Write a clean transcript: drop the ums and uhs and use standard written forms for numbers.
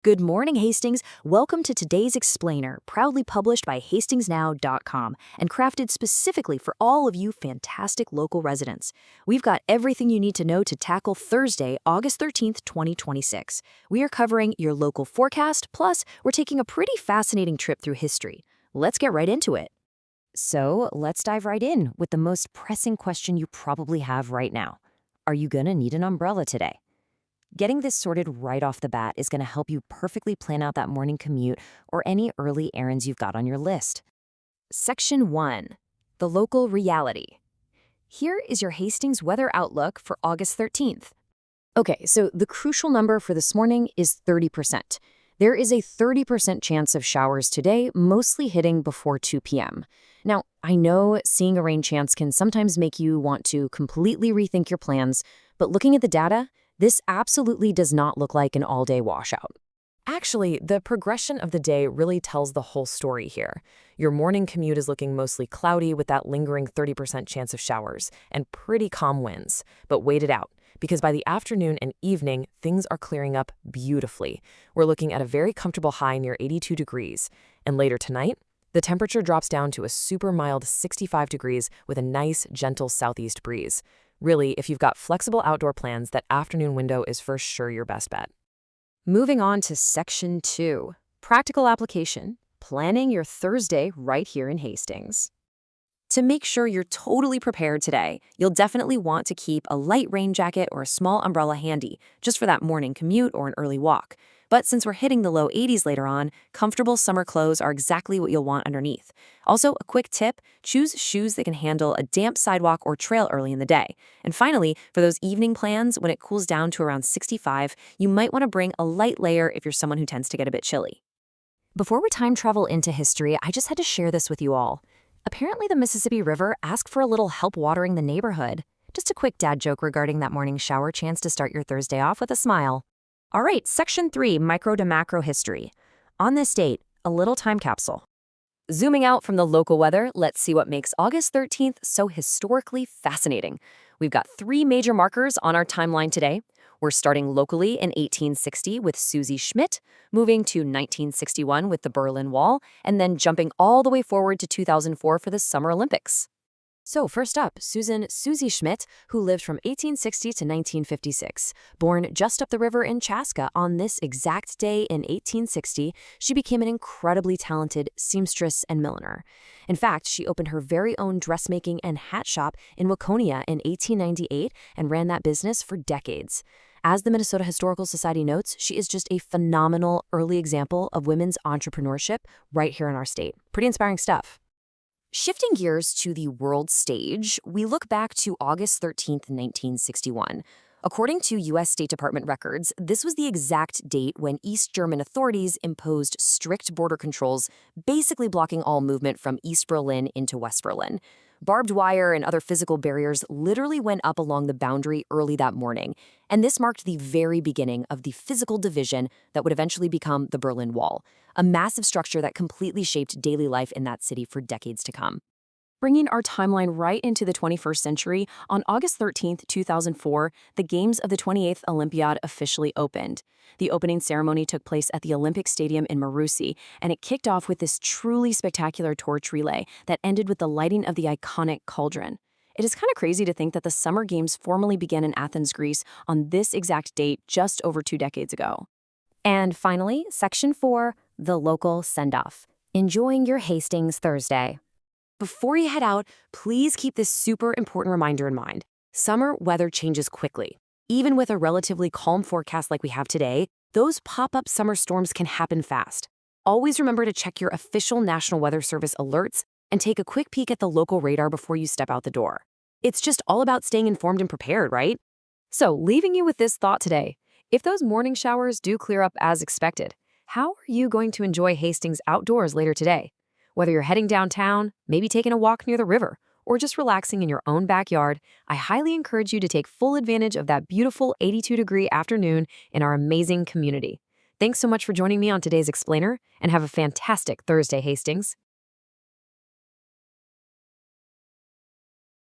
Good morning, Hastings. Welcome to today's Explainer, proudly published by HastingsNow.com and crafted specifically for all of you fantastic local residents. We've got everything you need to know to tackle Thursday, August 13th, 2026. We are covering your local forecast, plus we're taking a pretty fascinating trip through history. Let's get right into it. So let's dive right in with the most pressing question you probably have right now. Are you gonna need an umbrella today? Getting this sorted right off the bat is going to help you perfectly plan out that morning commute or any early errands you've got on your list. Section 1. The Local Reality. Here is your Hastings weather outlook for August 13th. Okay, so the crucial number for this morning is 30%. There is a 30% chance of showers today, mostly hitting before 2 p.m. Now, I know seeing a rain chance can sometimes make you want to completely rethink your plans, but looking at the data, this absolutely does not look like an all-day washout. Actually, the progression of the day really tells the whole story here. Your morning commute is looking mostly cloudy with that lingering 30% chance of showers and pretty calm winds. But wait it out, because by the afternoon and evening, things are clearing up beautifully. We're looking at a very comfortable high near 82 degrees. And later tonight, the temperature drops down to a super mild 65 degrees with a nice, gentle southeast breeze. Really, if you've got flexible outdoor plans, that afternoon window is for sure your best bet. Moving on to Section 2. Practical application. Planning your Thursday right here in Hastings. To make sure you're totally prepared today, you'll definitely want to keep a light rain jacket or a small umbrella handy, just for that morning commute or an early walk. But since we're hitting the low 80s later on, comfortable summer clothes are exactly what you'll want underneath. Also, a quick tip, choose shoes that can handle a damp sidewalk or trail early in the day. And finally, for those evening plans, when it cools down to around 65, you might want to bring a light layer if you're someone who tends to get a bit chilly. Before we time travel into history, I just had to share this with you all. Apparently, the Mississippi River asked for a little help watering the neighborhood. Just a quick dad joke regarding that morning shower chance to start your Thursday off with a smile. All right, Section 3, Micro to Macro History. On this date, a little time capsule. Zooming out from the local weather, let's see what makes August 13th so historically fascinating. We've got 3 major markers on our timeline today. We're starting locally in 1860 with Susie Schmitt, moving to 1961 with the Berlin Wall, and then jumping all the way forward to 2004 for the Summer Olympics. So first up, Susie Schmitt, who lived from 1860 to 1956. Born just up the river in Chaska on this exact day in 1860, she became an incredibly talented seamstress and milliner. In fact, she opened her very own dressmaking and hat shop in Waconia in 1898 and ran that business for decades. As the Minnesota Historical Society notes, she is just a phenomenal early example of women's entrepreneurship right here in our state. Pretty inspiring stuff. Shifting gears to the world stage, we look back to August 13th, 1961. According to U.S. State Department records, this was the exact date when East German authorities imposed strict border controls, basically blocking all movement from East Berlin into West Berlin. Barbed wire and other physical barriers literally went up along the boundary early that morning, and this marked the very beginning of the physical division that would eventually become the Berlin Wall, a massive structure that completely shaped daily life in that city for decades to come. Bringing our timeline right into the 21st century, on August 13th, 2004, the Games of the 28th Olympiad officially opened. The opening ceremony took place at the Olympic Stadium in Marusi, and it kicked off with this truly spectacular torch relay that ended with the lighting of the iconic cauldron. It is kind of crazy to think that the Summer Games formally began in Athens, Greece on this exact date just over 2 decades ago. And finally, Section 4, the local send-off. Enjoying your Hastings Thursday. Before you head out, please keep this super important reminder in mind. Summer weather changes quickly. Even with a relatively calm forecast like we have today, those pop-up summer storms can happen fast. Always remember to check your official National Weather Service alerts and take a quick peek at the local radar before you step out the door. It's just all about staying informed and prepared, right? So, leaving you with this thought today. If those morning showers do clear up as expected, how are you going to enjoy Hastings outdoors later today? Whether you're heading downtown, maybe taking a walk near the river, or just relaxing in your own backyard, I highly encourage you to take full advantage of that beautiful 82-degree afternoon in our amazing community. Thanks so much for joining me on today's Explainer, and have a fantastic Thursday, Hastings.